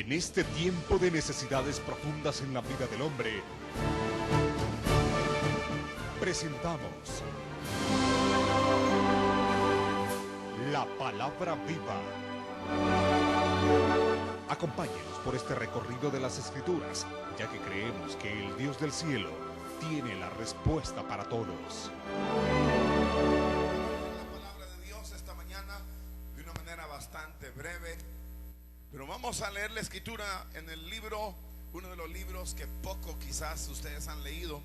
En este tiempo de necesidades profundas en la vida del hombre, presentamos la Palabra Viva. Acompáñenos por este recorrido de las Escrituras, ya que creemos que el Dios del cielo tiene la respuesta para todos. La palabra de Dios esta mañana de una manera bastante breve, pero vamos a leer la escritura en el libro, uno de los libros que poco quizás ustedes han leído,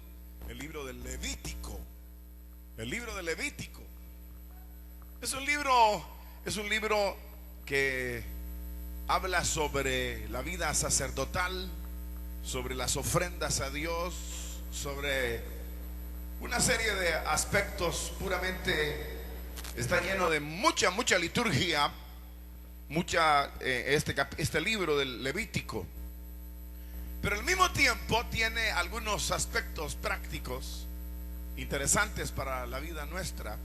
el libro del Levítico. El libro del Levítico es un libro que habla sobre la vida sacerdotal, sobre las ofrendas a Dios, sobre una serie de aspectos puramente. Está lleno de mucha liturgia, este libro del Levítico, pero al mismo tiempo tiene algunos aspectos prácticos interesantes para la vida nuestra.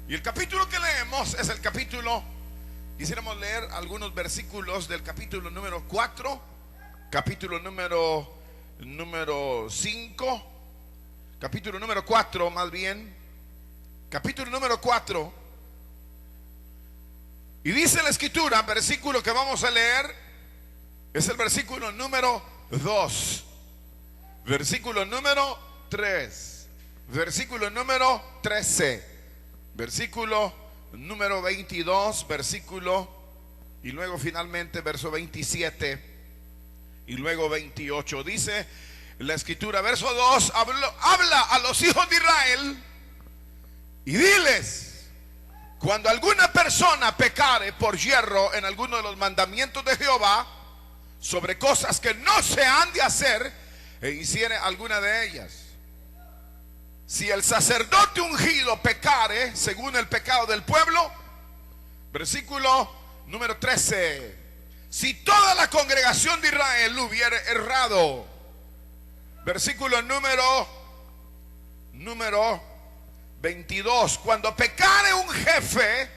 Y el capítulo que leemos es el capítulo, quisiéramos leer algunos versículos del capítulo número 4, capítulo número 5, capítulo número 4 más bien, capítulo número 4. Y dice la escritura, versículo que vamos a leer, es el versículo número 2, versículo número 3, versículo número 13, versículo número 22, versículo, y luego finalmente verso 27, y luego 28. Dice la escritura, verso 2, habla a los hijos de Israel y diles: cuando alguna persona pecare por yerro en alguno de los mandamientos de Jehová, sobre cosas que no se han de hacer, e hiciere alguna de ellas, si el sacerdote ungido pecare según el pecado del pueblo, versículo número 13, si toda la congregación de Israel hubiere errado, versículo número 22, cuando pecare un jefe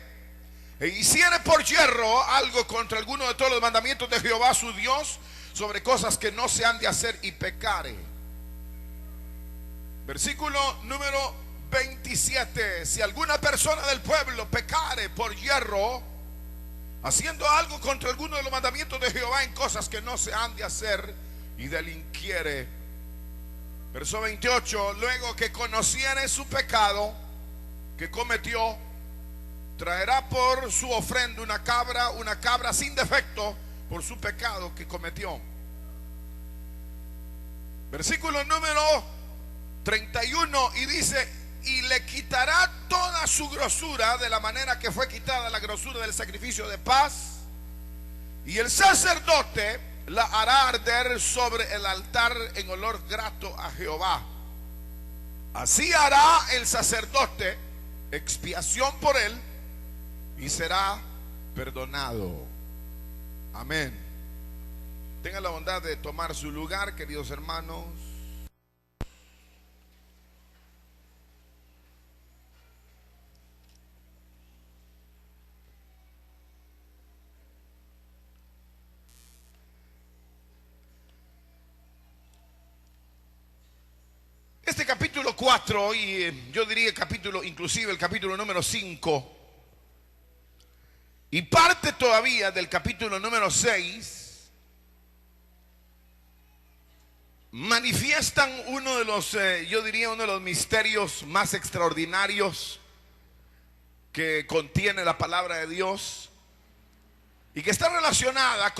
e hiciere por yerro algo contra alguno de todos los mandamientos de Jehová su Dios, sobre cosas que no se han de hacer, y pecare, versículo número 27, si alguna persona del pueblo pecare por yerro, haciendo algo contra alguno de los mandamientos de Jehová en cosas que no se han de hacer, y delinquiere, verso 28, luego que conociere su pecado que cometió, traerá por su ofrenda una cabra sin defecto por su pecado que cometió. Versículo número 31, y dice: y le quitará toda su grosura de la manera que fue quitada la grosura del sacrificio de paz, y el sacerdote la hará arder sobre el altar en olor grato a Jehová. Así hará el sacerdote expiación por él y será perdonado. Amén. Tengan la bondad de tomar su lugar, queridos hermanos. Este capítulo 4, y yo diría inclusive el capítulo número 5, y parte todavía del capítulo número 6, manifiestan uno de los, yo diría, uno de los misterios más extraordinarios que contiene la palabra de Dios, y que está relacionada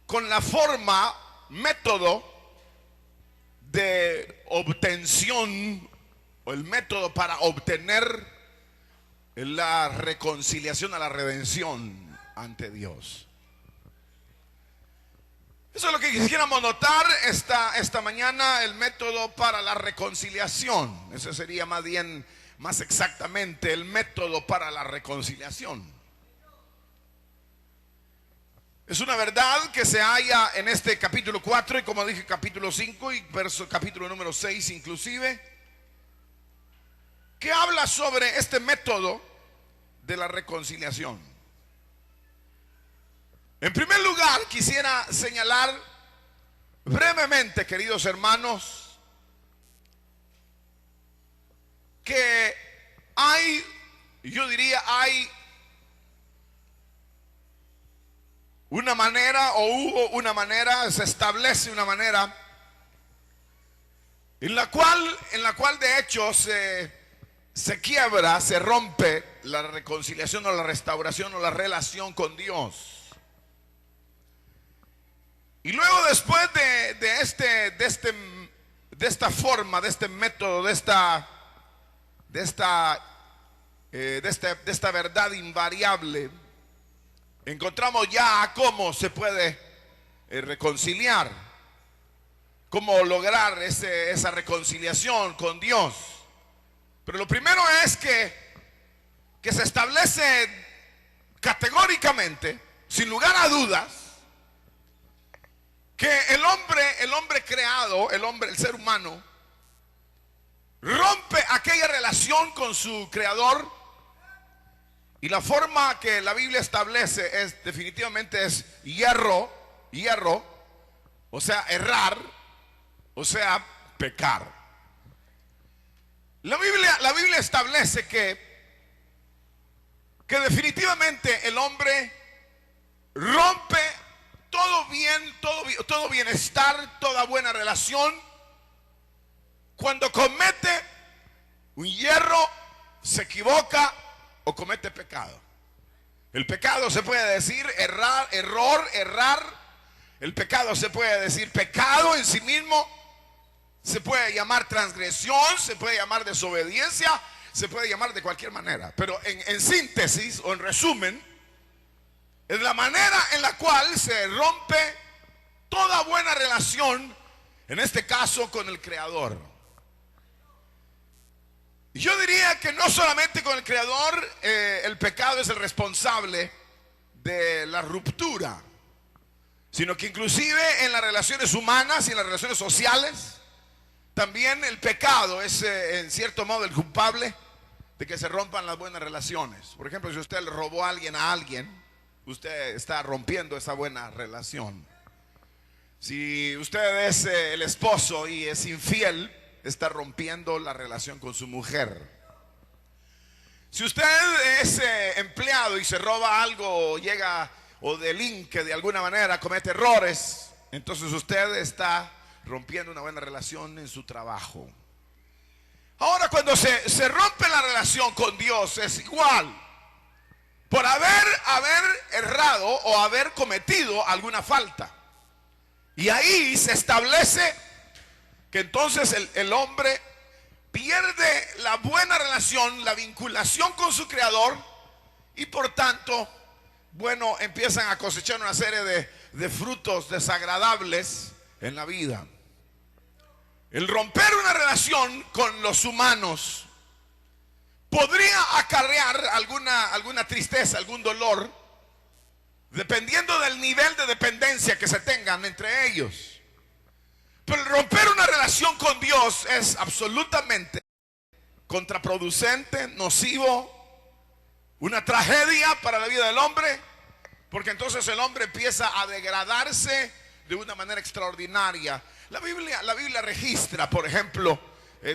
con la forma, método de obtención, o el método para obtener la reconciliación, a la redención ante Dios. Eso es lo que quisiéramos notar esta mañana, el método para la reconciliación. Ese sería más exactamente el método para la reconciliación. Es una verdad que se halla en este capítulo 4, y como dije, capítulo 5 y capítulo número 6 inclusive, que habla sobre este método de la reconciliación. En primer lugar, quisiera señalar brevemente, queridos hermanos, que hay una manera, o hubo una manera, se establece una manera en la cual de hecho se quiebra, se rompe la reconciliación o la restauración o la relación con Dios. Y luego, después de esta forma, de este método, de esta verdad invariable, encontramos ya cómo se puede reconciliar, cómo lograr esa reconciliación con Dios. Pero lo primero es que se establece categóricamente, sin lugar a dudas, que el hombre creado, el ser humano, rompe aquella relación con su creador. Y la forma que la Biblia establece definitivamente es hierro, o sea, errar, o sea, pecar. La Biblia establece que definitivamente el hombre rompe todo bienestar, toda buena relación, cuando comete un hierro, se equivoca o comete pecado. El pecado se puede decir errar. El pecado se puede decir pecado en sí mismo. Se puede llamar transgresión, se puede llamar desobediencia, se puede llamar de cualquier manera. Pero en síntesis o en resumen, es la manera en la cual se rompe toda buena relación, en este caso con el Creador. Y yo diría que no solamente con el Creador el pecado es el responsable de la ruptura, sino que inclusive en las relaciones humanas y en las relaciones sociales, también el pecado es en cierto modo el culpable de que se rompan las buenas relaciones. Por ejemplo, si usted le robó a alguien, usted está rompiendo esa buena relación. Si usted es el esposo y es infiel, está rompiendo la relación con su mujer. Si usted es empleado y se roba algo, o delinque de alguna manera, comete errores, entonces usted está rompiendo una buena relación en su trabajo. Ahora, cuando se rompe la relación con Dios, es igual. Por haber errado o haber cometido alguna falta. Y ahí se establece que entonces el hombre pierde la buena relación, la vinculación con su creador, y por tanto, bueno, empiezan a cosechar una serie de frutos desagradables en la vida. El romper una relación con los humanos podría acarrear alguna tristeza, algún dolor, dependiendo del nivel de dependencia que se tengan entre ellos. Pero el romper una relación con Dios es absolutamente contraproducente, nocivo, una tragedia para la vida del hombre, porque entonces el hombre empieza a degradarse de una manera extraordinaria. La Biblia registra, por ejemplo,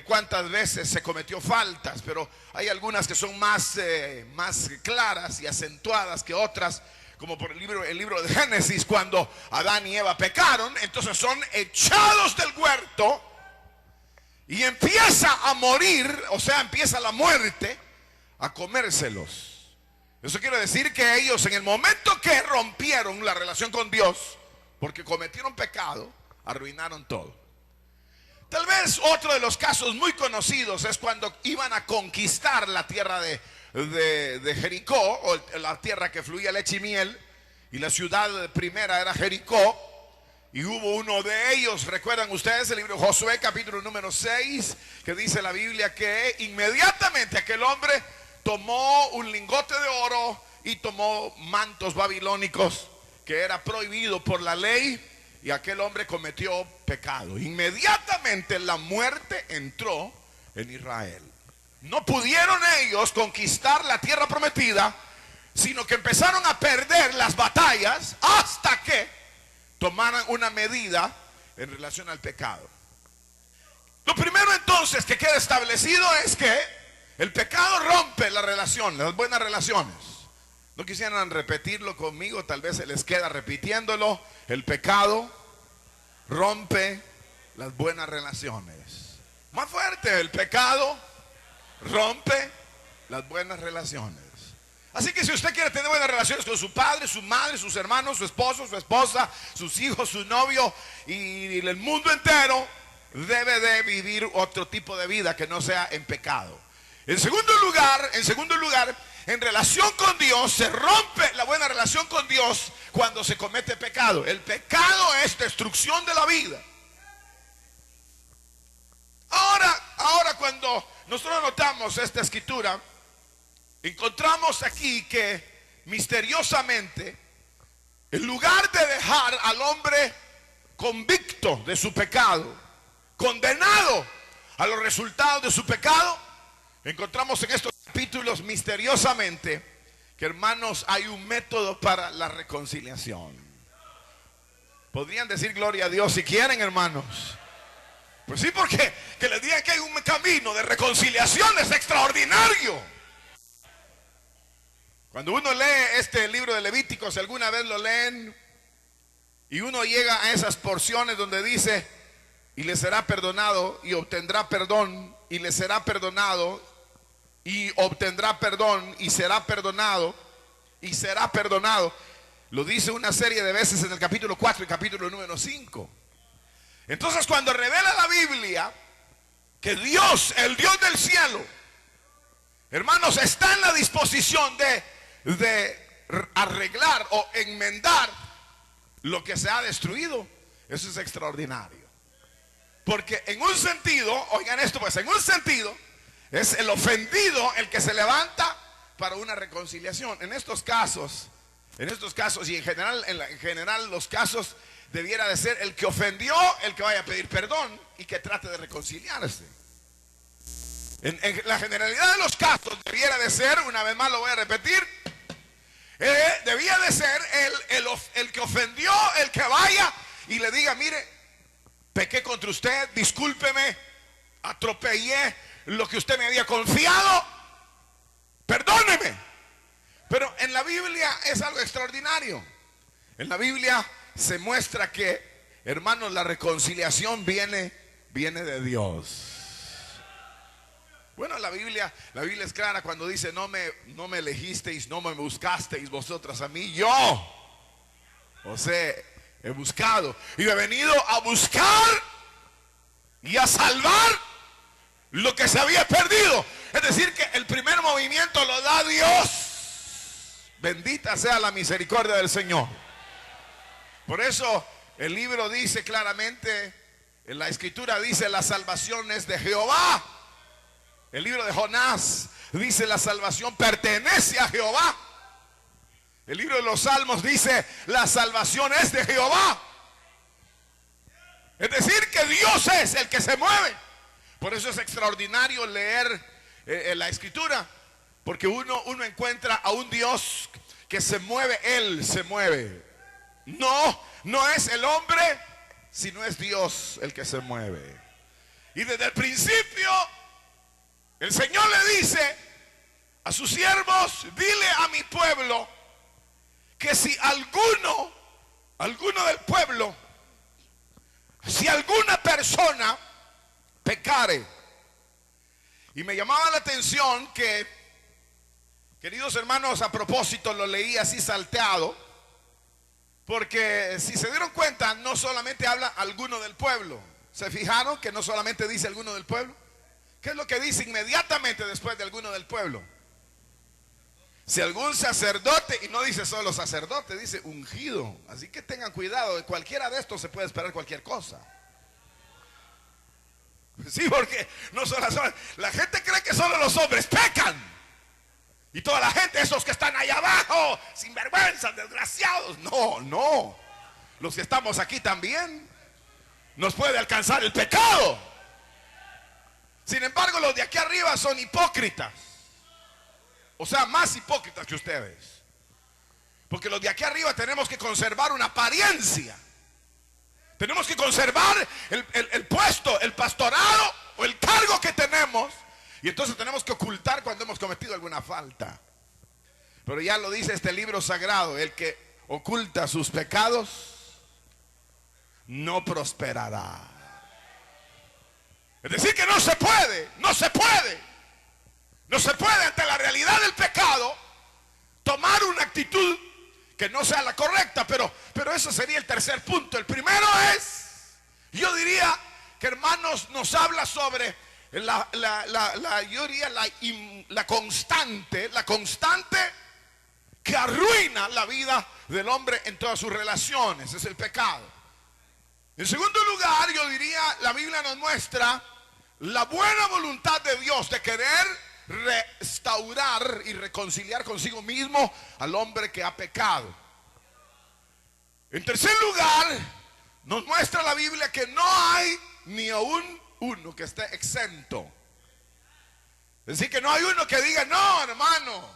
cuántas veces se cometió faltas, pero hay algunas que son más claras y acentuadas que otras, como por el libro de Génesis, cuando Adán y Eva pecaron, entonces son echados del huerto y empieza a morir, o sea, empieza la muerte a comérselos. Eso quiere decir que ellos, en el momento que rompieron la relación con Dios, porque cometieron pecado, arruinaron todo. Tal vez otro de los casos muy conocidos es cuando iban a conquistar la tierra de Jericó, o la tierra que fluía leche y miel, y la ciudad primera era Jericó, y hubo uno de ellos, recuerdan ustedes el libro de Josué capítulo número 6, que dice la Biblia que inmediatamente aquel hombre tomó un lingote de oro y tomó mantos babilónicos, que era prohibido por la ley, y aquel hombre cometió pecado. Inmediatamente la muerte entró en Israel. No pudieron ellos conquistar la tierra prometida sino que empezaron a perder las batallas hasta que tomaran una medida en relación al pecado. Lo primero entonces que queda establecido es que el pecado rompe la relación, las buenas relaciones. No quisieran repetirlo conmigo, tal vez se les queda repitiéndolo. El pecado rompe las buenas relaciones. Más fuerte, el pecado rompe las buenas relaciones. Así que si usted quiere tener buenas relaciones con su padre, su madre, sus hermanos, su esposo, su esposa, sus hijos, su novio y el mundo entero, debe de vivir otro tipo de vida que no sea en pecado. En segundo lugar, en relación con Dios, se rompe la buena relación con Dios cuando se comete pecado. El pecado es destrucción de la vida. Ahora cuando nosotros notamos esta escritura, encontramos aquí que misteriosamente, en lugar de dejar al hombre convicto de su pecado, condenado a los resultados de su pecado, encontramos en estos capítulos misteriosamente que, hermanos, hay un método para la reconciliación. ¿Podrían decir gloria a Dios si quieren, hermanos? Pues sí, porque que les digan que hay un camino de reconciliación es extraordinario. Cuando uno lee este libro de Levíticos, si alguna vez lo leen, y uno llega a esas porciones donde dice, y le será perdonado y obtendrá perdón, y le será perdonado y obtendrá perdón, y será perdonado y será perdonado, lo dice una serie de veces en el capítulo 4 y capítulo número 5. Entonces, cuando revela la Biblia que Dios, el Dios del cielo, hermanos, está en la disposición de arreglar o enmendar lo que se ha destruido, eso es extraordinario. Porque en un sentido, oigan esto pues, en un sentido es el ofendido el que se levanta para una reconciliación. En estos casos y en general los casos, debiera de ser el que ofendió el que vaya a pedir perdón y que trate de reconciliarse. En la generalidad de los casos debiera de ser, una vez más lo voy a repetir, debía de ser el que ofendió, el que vaya y le diga, mire, pequé contra usted, discúlpeme, atropellé lo que usted me había confiado, perdóneme. Pero en la Biblia es algo extraordinario. En la Biblia se muestra que, hermanos, la reconciliación viene de Dios. Bueno, la Biblia es clara cuando dice, no me elegisteis, no me buscasteis vosotras a mí, yo os he buscado y he venido a buscar y a salvar lo que se había perdido. Es decir, que el primer movimiento lo da Dios. Bendita sea la misericordia del Señor. Por eso el libro dice claramente, en la escritura dice, la salvación es de Jehová. El libro de Jonás dice, la salvación pertenece a Jehová. El libro de los Salmos dice, la salvación es de Jehová. Es decir, que Dios es el que se mueve. Por eso es extraordinario leer la escritura, porque uno encuentra a un Dios que se mueve, Él se mueve. No es el hombre, sino es Dios el que se mueve. Y desde el principio el Señor le dice a sus siervos, dile a mi pueblo que si alguno del pueblo, si alguna persona pecare. Y me llamaba la atención que, queridos hermanos, a propósito lo leí así salteado, porque si se dieron cuenta, no solamente habla alguno del pueblo. ¿Se fijaron que no solamente dice alguno del pueblo? ¿Qué es lo que dice inmediatamente después de alguno del pueblo? Si algún sacerdote, y no dice solo sacerdote, dice ungido. Así que tengan cuidado, de cualquiera de estos se puede esperar cualquier cosa. Sí, porque no son las hombres. La gente cree que solo los hombres pecan. Y toda la gente, esos que están allá abajo, sinvergüenzas, desgraciados. No. Los que estamos aquí también nos puede alcanzar el pecado. Sin embargo, los de aquí arriba son hipócritas. O sea, más hipócritas que ustedes. Porque los de aquí arriba tenemos que conservar una apariencia. Tenemos que conservar el puesto, el pastorado o el cargo que tenemos. Y entonces tenemos que ocultar cuando hemos cometido alguna falta. Pero ya lo dice este libro sagrado: el que oculta sus pecados no prosperará. Es decir, que no se puede ante la realidad del pecado tomar una actitud que no sea la correcta. Pero eso sería el tercer punto. El primero es, yo diría que, hermanos, nos habla sobre la constante que arruina la vida del hombre en todas sus relaciones. Es el pecado. En segundo lugar, yo diría, la Biblia nos muestra la buena voluntad de Dios de querer restaurar y reconciliar consigo mismo al hombre que ha pecado. En tercer lugar, nos muestra la Biblia que no hay ni aún uno que esté exento. Es decir, que no hay uno que diga: no, hermano,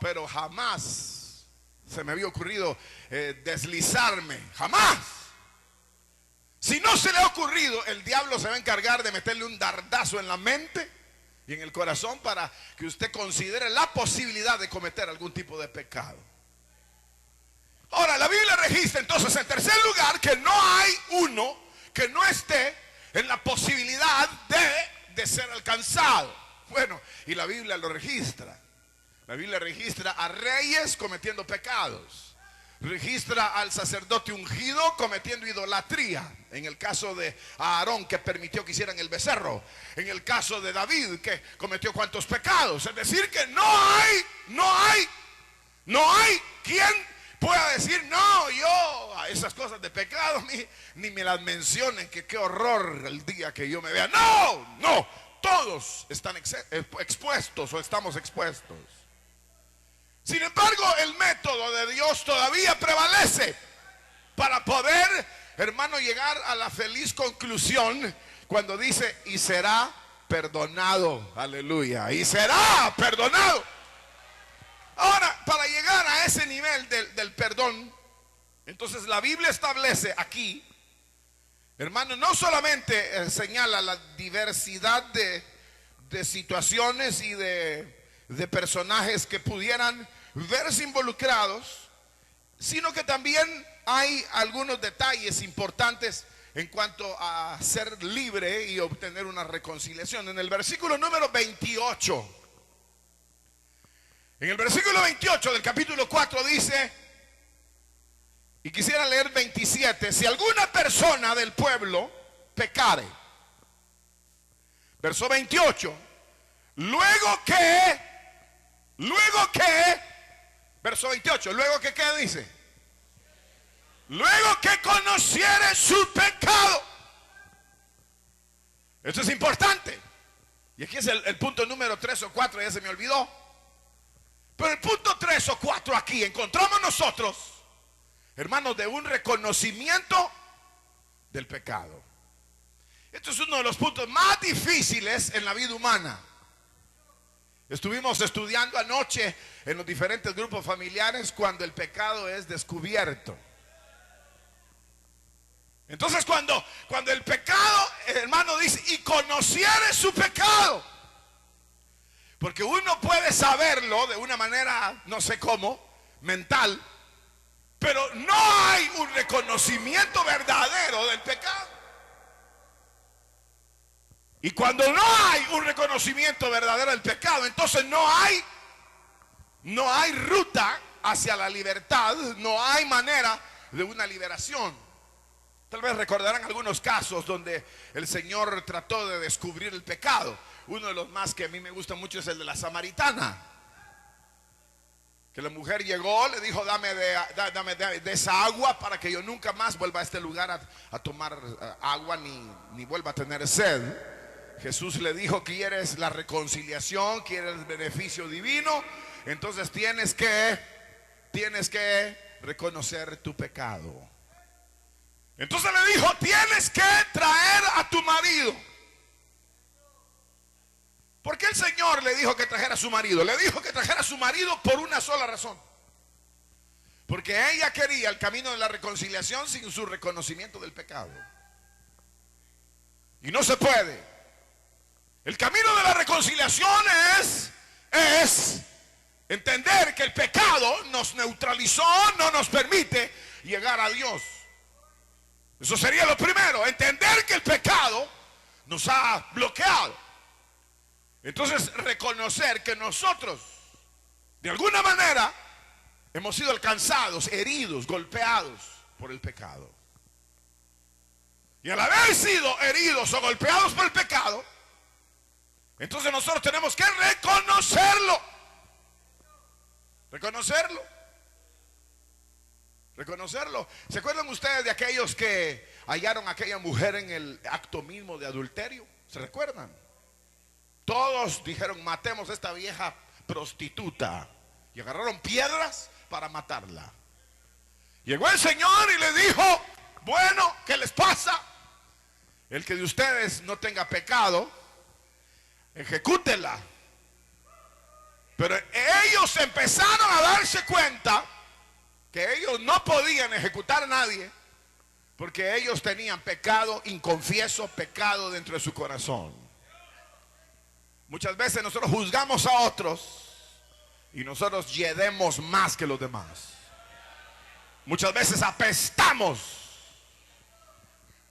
pero jamás se me había ocurrido deslizarme, jamás. Si no se le ha ocurrido, el diablo se va a encargar de meterle un dardazo en la mente y en el corazón para que usted considere la posibilidad de cometer algún tipo de pecado. Ahora, la Biblia registra entonces, en tercer lugar, que no hay uno que no esté en la posibilidad de ser alcanzado. Bueno, y la Biblia lo registra. La Biblia registra a reyes cometiendo pecados. Registra al sacerdote ungido cometiendo idolatría. En el caso de Aarón, que permitió que hicieran el becerro. En el caso de David, que cometió cuantos pecados. Es decir, que no hay quien pueda decir: no, yo a esas cosas de pecado ni me las mencionen, que qué horror el día que yo me vea. No, todos están expuestos o estamos expuestos. Sin embargo, el método de Dios todavía prevalece para poder, hermano, llegar a la feliz conclusión cuando dice: y será perdonado. Aleluya, y será perdonado. Ahora, para llegar a ese nivel del perdón, entonces la Biblia establece aquí, hermano, no solamente señala la diversidad de situaciones y de personajes que pudieran verse involucrados, sino que también hay algunos detalles importantes en cuanto a ser libre y obtener una reconciliación. En el versículo número 28, en el versículo 28 del capítulo 4 dice, y quisiera leer 27: si alguna persona del pueblo pecare. Verso 28. Luego que, verso 28, luego que, ¿qué dice? Luego que conociere su pecado. Esto es importante. Y aquí es el punto número 3 o 4, ya se me olvidó. Pero el punto 3 o 4 aquí encontramos nosotros, hermanos, de un reconocimiento del pecado. Esto es uno de los puntos más difíciles en la vida humana. Estuvimos estudiando anoche en los diferentes grupos familiares cuando el pecado es descubierto. Entonces cuando el pecado, hermano, dice: y conociere su pecado. Porque uno puede saberlo de una manera, no sé cómo, mental, pero no hay un reconocimiento verdadero del pecado. Y cuando no hay un reconocimiento verdadero del pecado, entonces no hay ruta hacia la libertad, no hay manera de una liberación. Tal vez recordarán algunos casos donde el Señor trató de descubrir el pecado. Uno de los más que a mí me gusta mucho es el de la samaritana. Que la mujer llegó, le dijo: dame de esa agua para que yo nunca más vuelva a este lugar a tomar agua ni vuelva a tener sed. Jesús le dijo: ¿quieres la reconciliación? ¿Quieres el beneficio divino? Entonces tienes que reconocer tu pecado. Entonces le dijo: tienes que traer a tu marido. ¿Por qué el Señor le dijo que trajera a su marido? Le dijo que trajera a su marido por una sola razón. Porque ella quería el camino de la reconciliación sin su reconocimiento del pecado. Y no se puede. El camino de la reconciliación es entender que el pecado nos neutralizó, no nos permite llegar a Dios. Eso sería lo primero, entender que el pecado nos ha bloqueado. Entonces reconocer que nosotros, de alguna manera, hemos sido alcanzados, heridos, golpeados por el pecado. Y al haber sido heridos o golpeados por el pecado, entonces nosotros tenemos que reconocerlo. Reconocerlo. Reconocerlo. ¿Se acuerdan ustedes de aquellos que hallaron a aquella mujer en el acto mismo de adulterio? ¿Se recuerdan? Todos dijeron, matemos a esta vieja prostituta. Y agarraron piedras para matarla. Llegó el Señor y le dijo, bueno, ¿qué les pasa? El que de ustedes no tenga pecado, ejecútela. Pero ellos empezaron a darse cuenta que ellos no podían ejecutar a nadie porque ellos tenían pecado inconfieso, pecado dentro de su corazón. Muchas veces nosotros juzgamos a otros y nosotros hiedemos más que los demás. Muchas veces apestamos.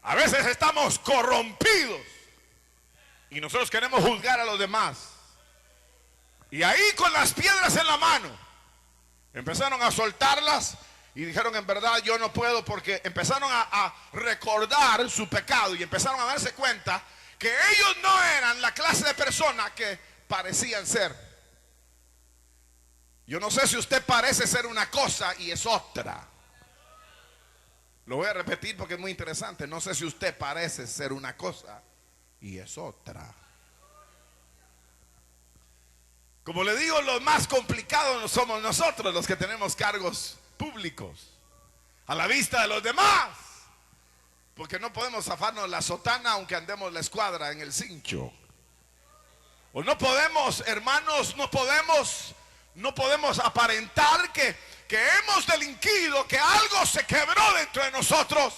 A veces estamos corrompidos y nosotros queremos juzgar a los demás. Y ahí con las piedras en la mano empezaron a soltarlas y dijeron, en verdad yo no puedo, porque empezaron a recordar su pecado y empezaron a darse cuenta que ellos no eran la clase de personas que parecían ser. Yo no sé si usted parece ser una cosa y es otra. Lo voy a repetir porque es muy interesante. No sé si usted parece ser una cosa y es otra. Como le digo, los más complicados somos nosotros, los que tenemos cargos públicos a la vista de los demás, porque no podemos zafarnos la sotana aunque andemos la escuadra en el cincho. O no podemos, hermanos, no podemos aparentar que hemos delinquido, que algo se quebró dentro de nosotros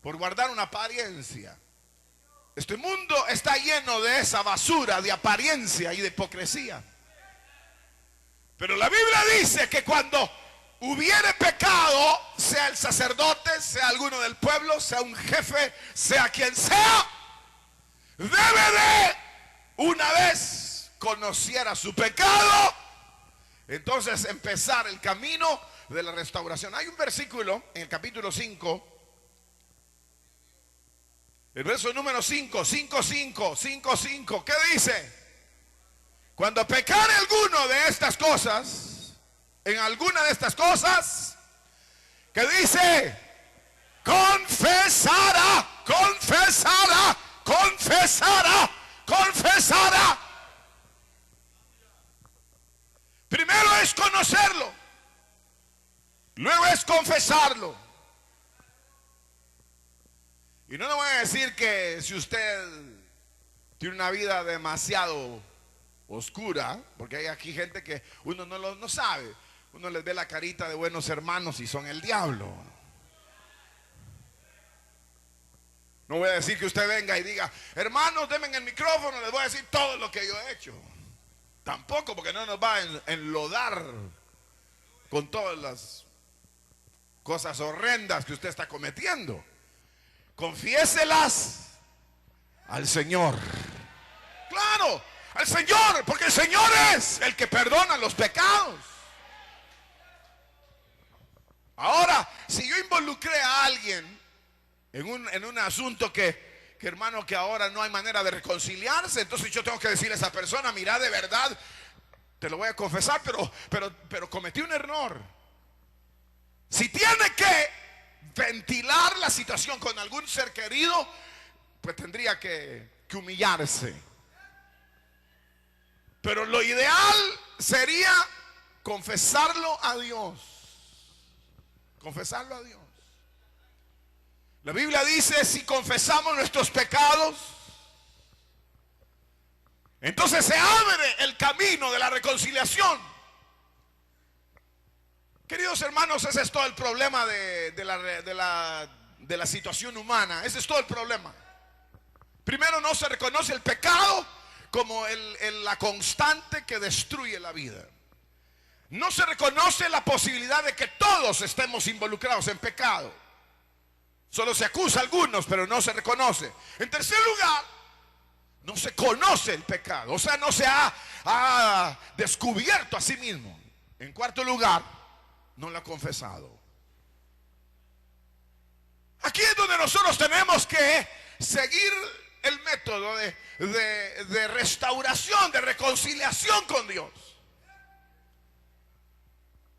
por guardar una apariencia. Este mundo está lleno de esa basura de apariencia y de hipocresía. Pero la Biblia dice que cuando hubiere pecado, sea el sacerdote, sea alguno del pueblo, sea un jefe, sea quien sea, debe de, una vez conociera su pecado, entonces empezar el camino de la restauración. Hay un versículo en el capítulo 5, el verso número 5, 5, ¿qué dice? Cuando pecare alguno de estas cosas, en alguna de estas cosas, ¿qué dice? Confesará. Primero es conocerlo, luego es confesarlo. Y no le voy a decir que si usted tiene una vida demasiado oscura, porque hay aquí gente que uno no sabe, uno les ve la carita de buenos hermanos y son el diablo. No voy a decir que usted venga y diga, hermanos, denme el micrófono, les voy a decir todo lo que yo he hecho. Tampoco, porque no nos va a enlodar con todas las cosas horrendas que usted está cometiendo. Confiéselas al Señor. Claro, al Señor, porque el Señor es el que perdona los pecados. Ahora, si yo involucré a alguien en un asunto que hermano, que ahora no hay manera de reconciliarse, entonces yo tengo que decirle a esa persona, mira, de verdad, te lo voy a confesar, pero cometí un error. Si tiene que ventilar la situación con algún ser querido, pues tendría que humillarse. Pero lo ideal sería confesarlo a Dios. Confesarlo a Dios. La Biblia dice, si confesamos nuestros pecados, entonces se abre el camino de la reconciliación. Queridos hermanos, ese es todo el problema de la situación humana. Ese es todo el problema. Primero, no se reconoce el pecado como la constante que destruye la vida. No se reconoce la posibilidad de que todos estemos involucrados en pecado. Solo se acusa a algunos, pero no se reconoce. En tercer lugar, no se conoce el pecado. O sea, no se ha descubierto a sí mismo. En cuarto lugar, no lo ha confesado. Aquí es donde nosotros tenemos que seguir el método de restauración, de reconciliación con Dios.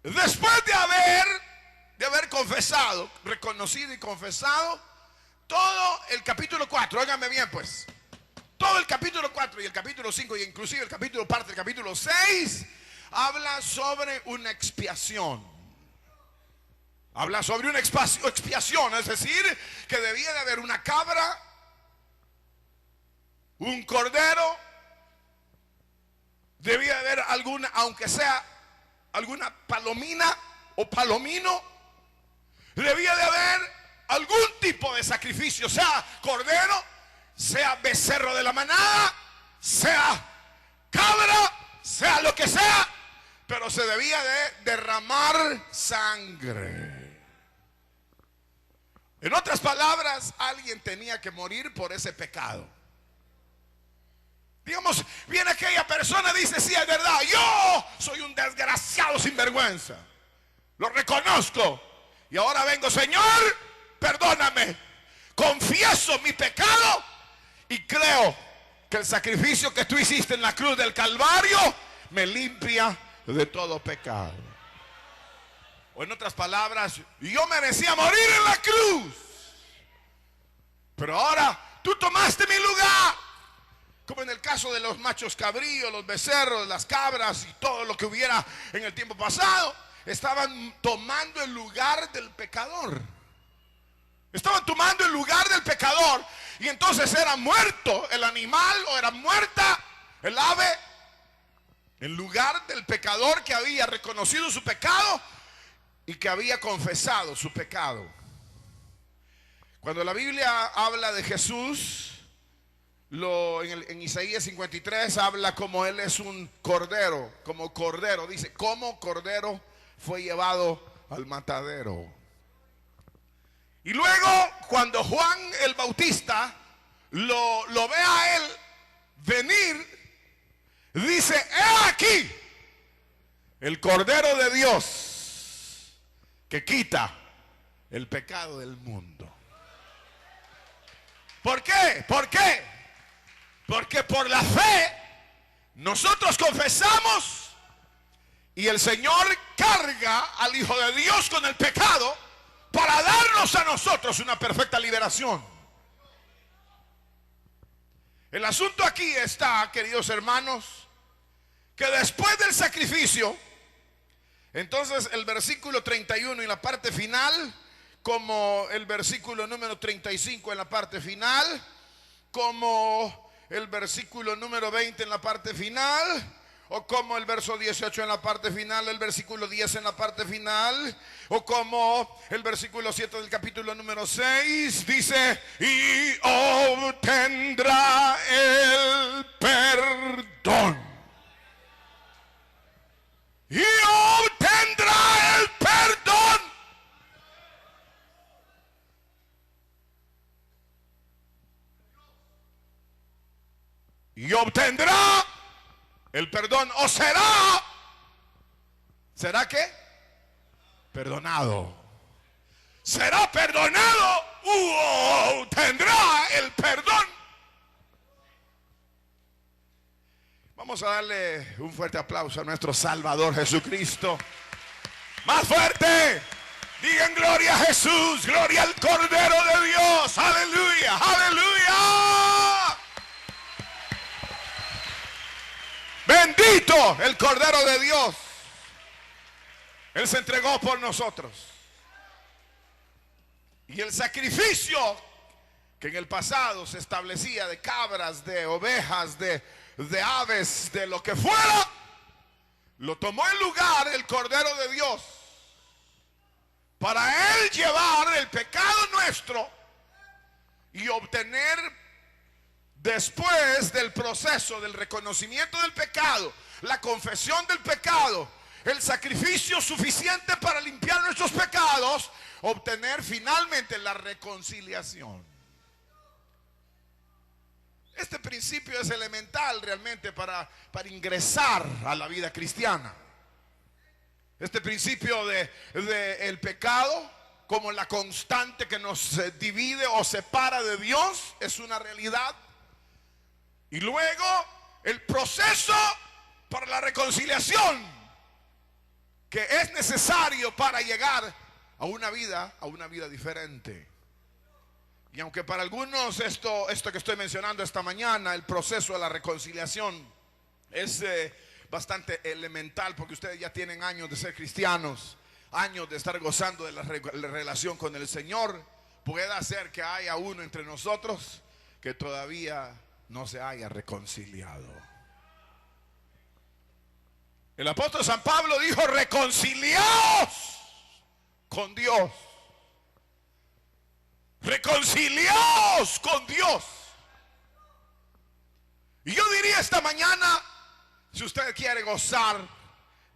Después de haber confesado, reconocido y confesado, todo el capítulo 4, óigame bien pues, todo el capítulo 4 y el capítulo 5 y inclusive el capítulo parte del capítulo 6, habla sobre una expiación. Habla sobre una expiación, es decir, que debía de haber una cabra, un cordero, debía de haber alguna, aunque sea alguna palomina o palomino, debía de haber algún tipo de sacrificio, sea cordero, sea becerro de la manada, sea cabra, sea lo que sea, pero se debía de derramar sangre. En otras palabras, alguien tenía que morir por ese pecado. Digamos, viene aquella persona y dice, sí, es verdad, yo soy un desgraciado sinvergüenza, lo reconozco, y ahora vengo, Señor, perdóname, confieso mi pecado y creo que el sacrificio que tú hiciste en la cruz del Calvario me limpia de todo pecado. O en otras palabras, yo merecía morir en la cruz, pero ahora tú tomaste mi lugar. Como en el caso de los machos cabríos, los becerros, las cabras y todo lo que hubiera en el tiempo pasado, estaban tomando el lugar del pecador. Estaban tomando el lugar del pecador. Y entonces era muerto el animal o era muerta el ave en lugar del pecador que había reconocido su pecado y que había confesado su pecado. Cuando la Biblia habla de Jesús, en Isaías 53 habla como Él es un cordero, como cordero, dice, como cordero fue llevado al matadero. Y luego cuando Juan el Bautista lo ve a Él venir, dice, he aquí el Cordero de Dios que quita el pecado del mundo. ¿Por qué? ¿Por qué? Porque por la fe nosotros confesamos y el Señor carga al Hijo de Dios con el pecado para darnos a nosotros una perfecta liberación. El asunto aquí está, queridos hermanos, que después del sacrificio, entonces el versículo 31 en la parte final, como el versículo número 35 en la parte final, como el versículo número 20 en la parte final, o como el verso 18 en la parte final, el versículo 10 en la parte final, o como el versículo 7 del capítulo número 6 dice, y obtendrá el perdón. Y obtendrá el perdón. Y obtendrá el perdón, o ¿será qué? Perdonado. Será perdonado o tendrá el perdón. Vamos a darle un fuerte aplauso a nuestro Salvador Jesucristo. Más fuerte. Digan gloria a Jesús, gloria al Cordero de Dios. Aleluya, aleluya. Bendito el Cordero de Dios. Él se entregó por nosotros. Y el sacrificio que en el pasado se establecía de cabras, de ovejas, de aves, de lo que fuera, lo tomó en lugar el Cordero de Dios. para Él llevar el pecado nuestro y obtener, después del proceso del reconocimiento del pecado, la confesión del pecado, el sacrificio suficiente para limpiar nuestros pecados, obtener finalmente la reconciliación. Este principio es elemental realmente para ingresar a la vida cristiana. Este principio de el pecado como la constante que nos divide o separa de Dios es una realidad. Y luego el proceso para la reconciliación que es necesario para llegar a una vida diferente. Y aunque para algunos esto que estoy mencionando esta mañana, el proceso de la reconciliación es bastante elemental, porque ustedes ya tienen años de ser cristianos, años de estar gozando de la relación con el Señor, puede ser que haya uno entre nosotros que todavía no se haya reconciliado. El apóstol San Pablo dijo: reconciliaos con Dios. Reconciliaos con Dios. Y yo diría esta mañana, si usted quiere gozar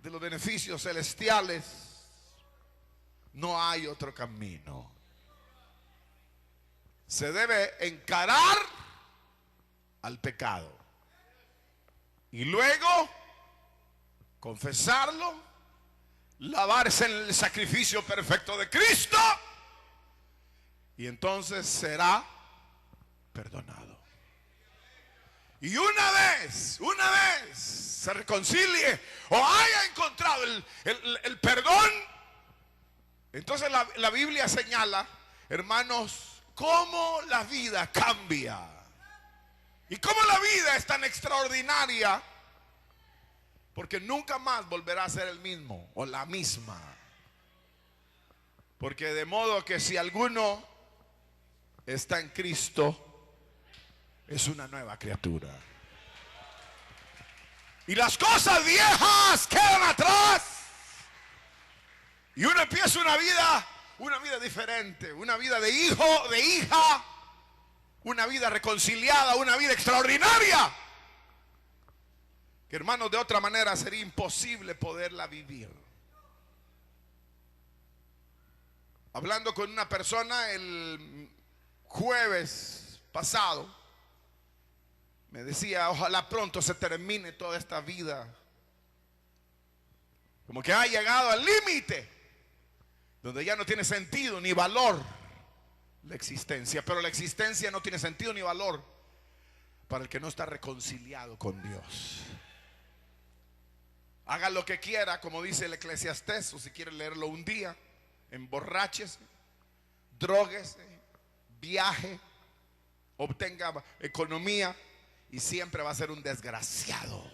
de los beneficios celestiales, no hay otro camino. Se debe encarar al pecado y luego confesarlo, lavarse en el sacrificio perfecto de Cristo, y entonces será perdonado. Y una vez se reconcilie o haya encontrado el perdón, entonces la Biblia señala, hermanos, cómo la vida cambia y cómo la vida es tan extraordinaria, porque nunca más volverá a ser el mismo o la misma. Porque de modo que si alguno está en Cristo, es una nueva criatura. Y las cosas viejas quedan atrás. Y uno empieza una vida diferente, una vida de hijo, de hija, una vida reconciliada, una vida extraordinaria, que, hermanos, de otra manera sería imposible poderla vivir. Hablando con una persona el jueves pasado, me decía: ojalá pronto se termine toda esta vida. Como que ha llegado al límite donde ya no tiene sentido ni valor la existencia. Pero la existencia no tiene sentido ni valor para el que no está reconciliado con Dios. Haga lo que quiera, como dice el Eclesiastés, o si quiere leerlo un día, emborráchese, dróguese, viaje, obtenga economía, y siempre va a ser un desgraciado.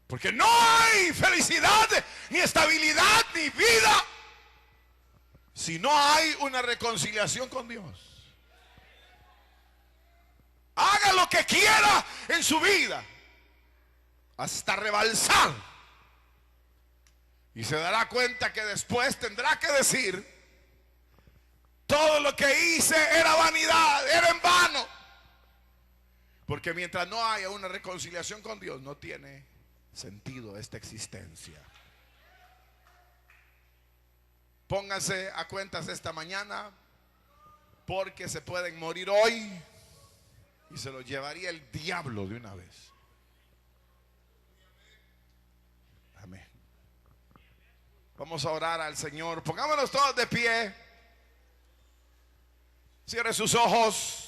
Porque no hay felicidad, ni estabilidad, ni vida, si no hay una reconciliación con Dios. Haga lo que quiera en su vida, hasta rebalsar, y se dará cuenta que después tendrá que decir: todo lo que hice era vanidad, era en vano. Porque mientras no haya una reconciliación con Dios, no tiene sentido esta existencia. Pónganse a cuentas esta mañana, porque se pueden morir hoy y se los llevaría el diablo de una vez. Amén. Vamos a orar al Señor. Pongámonos todos de pie. Cierre sus ojos.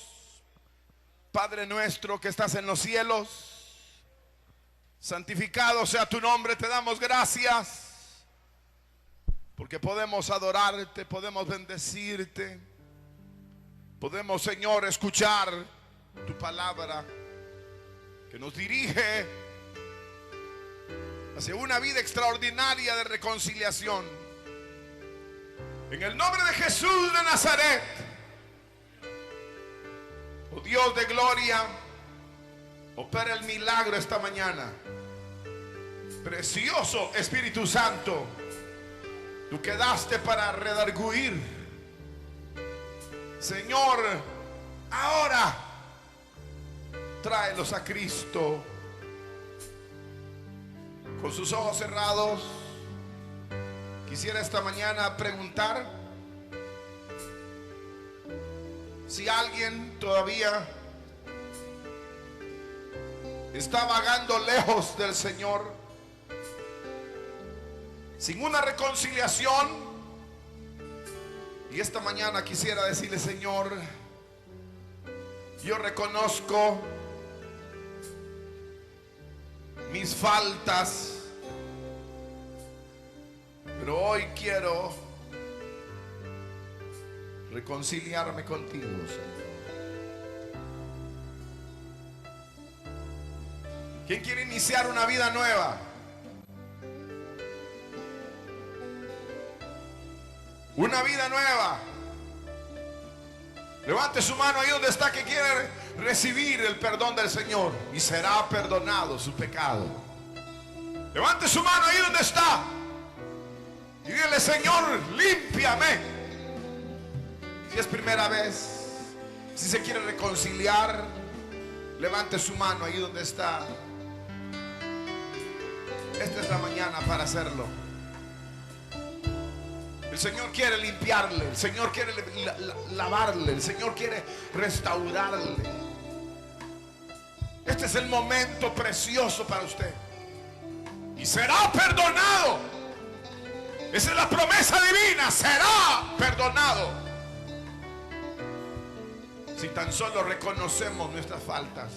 Padre nuestro que estás en los cielos, santificado sea tu nombre. Te damos gracias porque podemos adorarte, podemos bendecirte, podemos, Señor, escuchar tu palabra que nos dirige hacia una vida extraordinaria de reconciliación. En el nombre de Jesús de Nazaret, oh Dios de gloria, opera el milagro esta mañana. Precioso Espíritu Santo, Tú quedaste para redarguir. Señor, ahora tráelos a Cristo. Con sus ojos cerrados, quisiera esta mañana preguntar si alguien todavía está vagando lejos del Señor, sin una reconciliación. Y esta mañana quisiera decirle: Señor, yo reconozco mis faltas, pero hoy quiero reconciliarme contigo, Señor. ¿Quién quiere iniciar una vida nueva? Una vida nueva. Levante su mano ahí donde está, que quiere recibir el perdón del Señor y será perdonado su pecado. Levante su mano ahí donde está y dígale: Señor, límpiame. Si es primera vez, si se quiere reconciliar, levante su mano ahí donde está. Esta es la mañana para hacerlo. El Señor quiere limpiarle, el Señor quiere lavarle, el Señor quiere restaurarle. Este es el momento precioso para usted. Y será perdonado. Esa es la promesa divina: será perdonado. Si tan solo reconocemos nuestras faltas.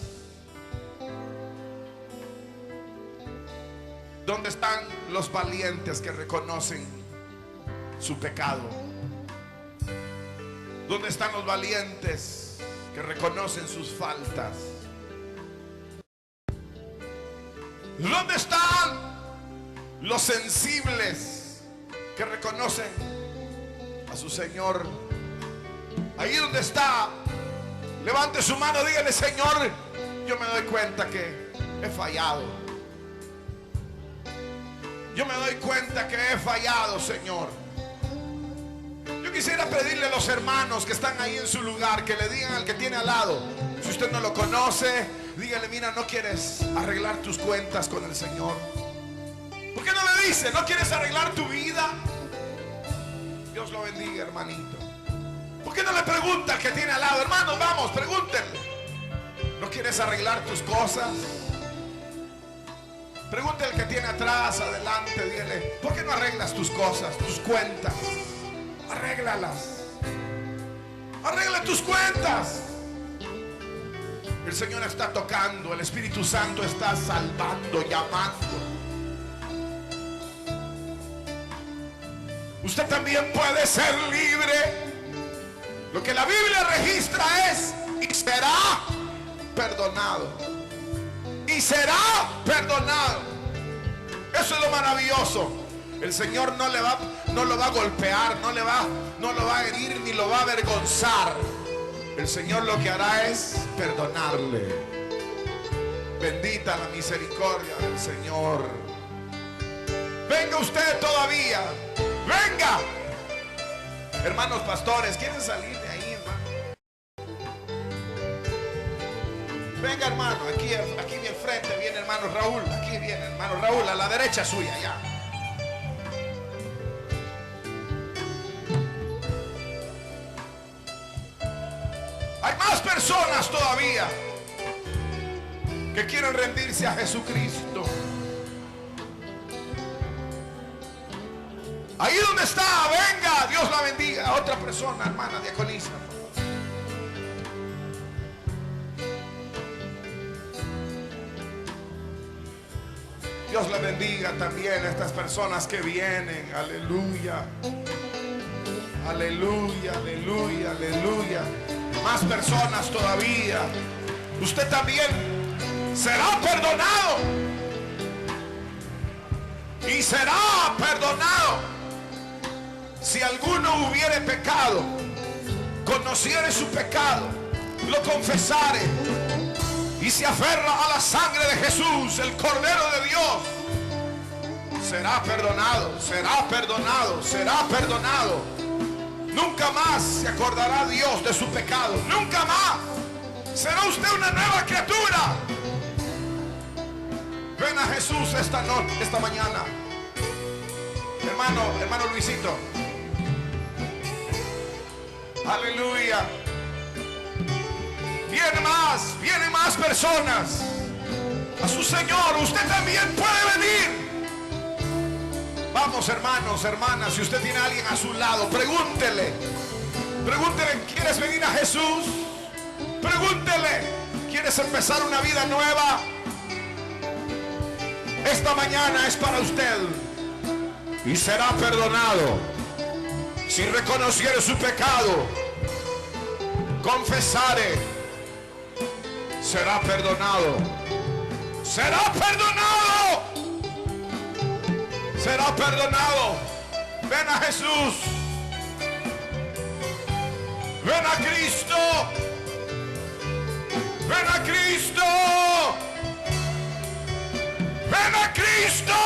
¿Dónde están los valientes que reconocen su pecado? ¿Dónde están los valientes que reconocen sus faltas? ¿Dónde están los sensibles que reconocen a su Señor? Ahí donde está, levante su mano, dígale: Señor, yo me doy cuenta que he fallado. Yo me doy cuenta que he fallado, Señor. Yo quisiera pedirle a los hermanos que están ahí en su lugar que le digan al que tiene al lado, si usted no lo conoce, dígale: mira, ¿no quieres arreglar tus cuentas con el Señor? ¿Por qué no le dice? ¿No quieres arreglar tu vida? Dios lo bendiga, hermanito. ¿Por qué no le pregunta al que tiene al lado? Hermanos, vamos, pregúntenle. ¿No quieres arreglar tus cosas? Pregúntale al que tiene atrás, adelante, dígale: ¿por qué no arreglas tus cosas, tus cuentas? Arréglalas. Arregla tus cuentas. El Señor está tocando, el Espíritu Santo está salvando, llamando. Usted también puede ser libre. Lo que la Biblia registra es: y será perdonado. Y será perdonado. Eso es lo maravilloso. El Señor no lo va a golpear, no lo va a herir, ni lo va a avergonzar. El Señor lo que hará es perdonarle. Bendita la misericordia del Señor. Venga usted todavía. Venga. Hermanos pastores, ¿quieren salir de ahí, hermano? Venga, hermano, aquí al frente viene hermano Raúl. Aquí viene hermano Raúl, a la derecha suya, ya. Hay más personas todavía que quieren rendirse a Jesucristo. Ahí donde está, venga, Dios la bendiga. Otra persona, hermana diaconisa. Dios le bendiga también a estas personas que vienen. Aleluya. Aleluya, aleluya, aleluya. Más personas todavía. Usted también será perdonado. Y será perdonado. Si alguno hubiere pecado, conociere su pecado, lo confesare y se aferra a la sangre de Jesús, el Cordero de Dios, será perdonado, será perdonado, será perdonado. Nunca más se acordará Dios de su pecado. Nunca más. Será usted una nueva criatura. Ven a Jesús esta mañana. Hermano Luisito. Aleluya. Vienen más personas a su Señor. Usted también puede venir. Vamos, hermanos, hermanas, si usted tiene a alguien a su lado, pregúntele, ¿quieres venir a Jesús? Pregúntele, ¿quieres empezar una vida nueva? Esta mañana es para usted y será perdonado. Si reconociere su pecado, confesare, será perdonado. Será perdonado. Será perdonado. Ven a Jesús. Ven a Cristo. Ven a Cristo. Ven a Cristo.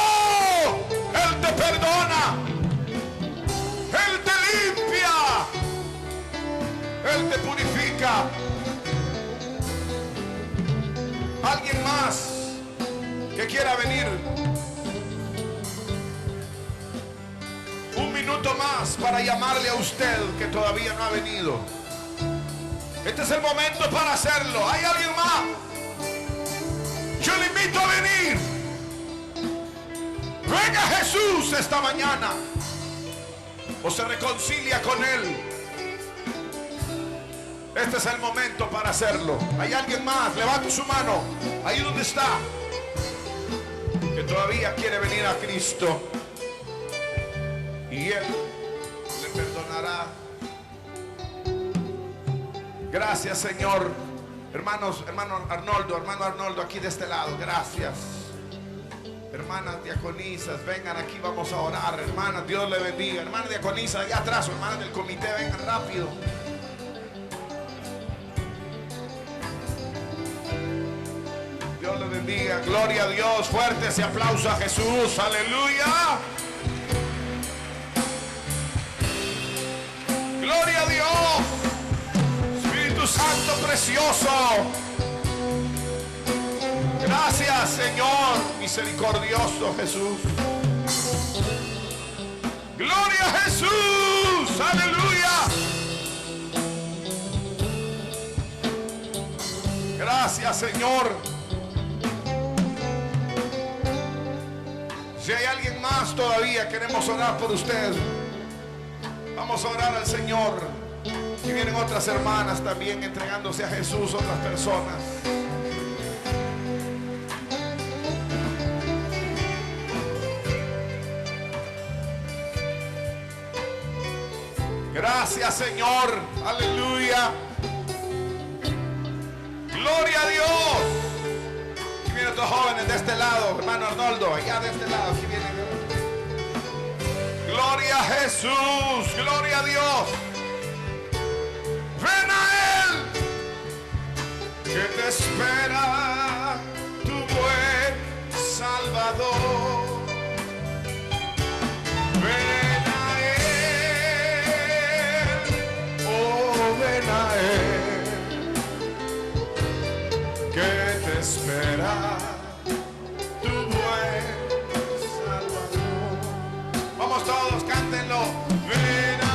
Él te perdona. Él te limpia. Él te purifica. ¿Alguien más que quiera venir? Un minuto más para llamarle a usted que todavía no ha venido. Este es el momento para hacerlo. ¿Hay alguien más? Yo le invito a venir. Venga Jesús esta mañana. O se reconcilia con Él. Este es el momento para hacerlo. ¿Hay alguien más? Levante su mano. Ahí donde está. Que todavía quiere venir a Cristo. Y Él le perdonará. Gracias, Señor. Hermano Arnoldo, aquí de este lado. Gracias. Hermanas diaconisas, vengan aquí, vamos a orar. Hermanas, Dios le bendiga. Hermanas diaconisas, allá atrás, hermanas del comité, vengan rápido. Dios le bendiga. Gloria a Dios. Fuerte ese aplauso a Jesús. Aleluya. Gloria a Dios. Espíritu Santo precioso. Gracias, Señor misericordioso Jesús. Gloria a Jesús. Aleluya. Gracias, Señor. Si hay alguien más todavía, queremos orar por usted. Vamos a orar al Señor. Y vienen otras hermanas también entregándose a Jesús, otras personas. Gracias, Señor. Aleluya. Gloria a Dios. Aquí vienen otros jóvenes de este lado, hermano Arnoldo, allá de este lado. Aquí vienen. Gloria a Jesús. Gloria a Dios. Ven a Él, que te espera tu buen Salvador. Ven a Él, oh ven a Él, que te espera tu buen Salvador. Vamos todos, cántenlo. Ven a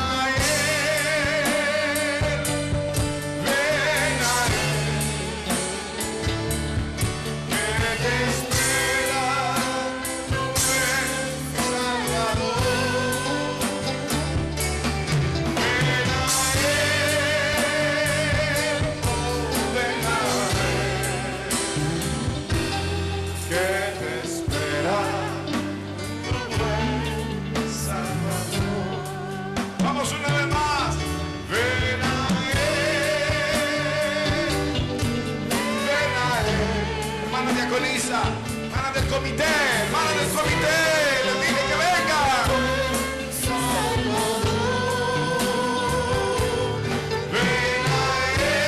hermana del comité, les dije que vengan. Ven a Él,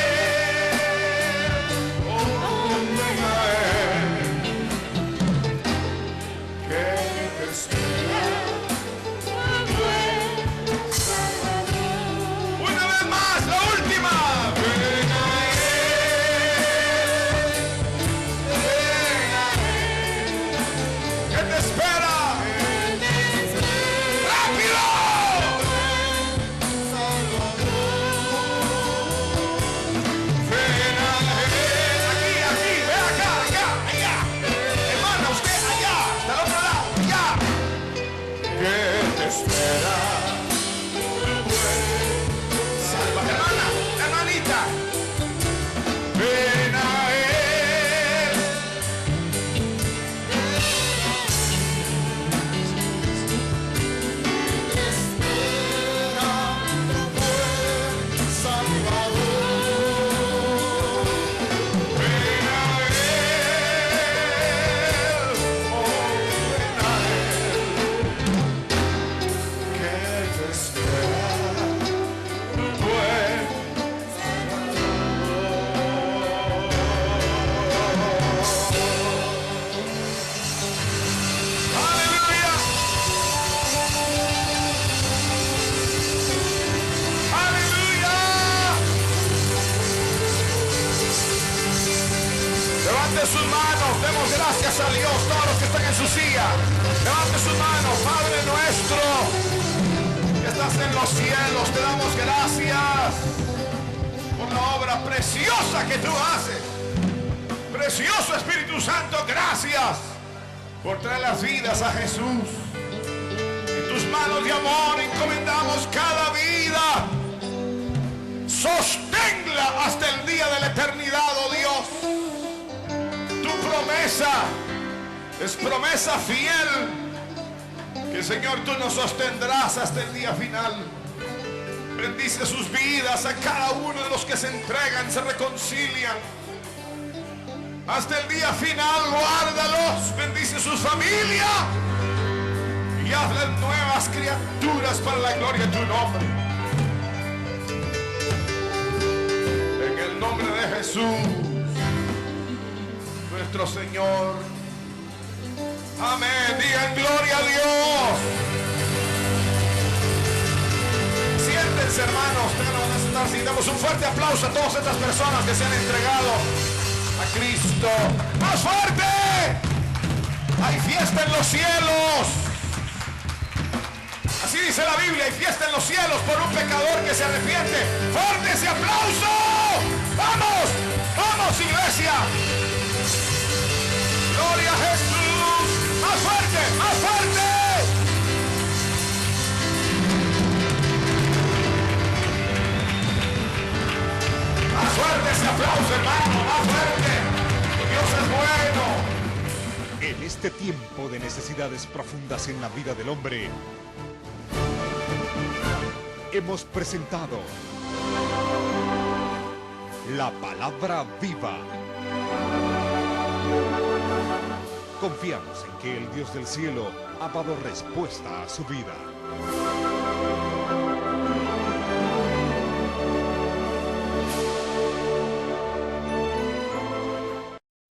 oh ven a Él, que te espera. Levante sus manos, demos gracias a Dios, todos los que están en su silla. Levante sus manos, Padre nuestro, que estás en los cielos, te damos gracias por la obra preciosa que tú haces. Precioso Espíritu Santo, gracias por traer las vidas a Jesús. En tus manos de amor encomendamos cada vida. Sosténla hasta el día de la eternidad, oh Dios. Tu promesa es promesa fiel, que Señor tú nos sostendrás hasta el día final. Bendice sus vidas, a cada uno de los que se entregan, se reconcilian hasta el día final. Guárdalos, bendice sus familias y hazlas nuevas criaturas para la gloria de tu nombre. En el nombre de Jesús, nuestro Señor. Amén. Digan gloria a Dios. Siéntense, hermanos. Damos un fuerte aplauso a todas estas personas que se han entregado a Cristo. ¡Más fuerte! Hay fiesta en los cielos. Así dice la Biblia, hay fiesta en los cielos por un pecador que se arrepiente. ¡Fuerte ese aplauso! ¡Vamos! ¡Vamos, iglesia! ¡Gloria a Jesús! ¡Más fuerte! ¡Más fuerte! ¡Más fuerte ese aplauso, hermano! ¡Más fuerte! ¡Dios es bueno! En este tiempo de necesidades profundas en la vida del hombre, hemos presentado la palabra viva. Confiamos en que el Dios del cielo ha dado respuesta a su vida.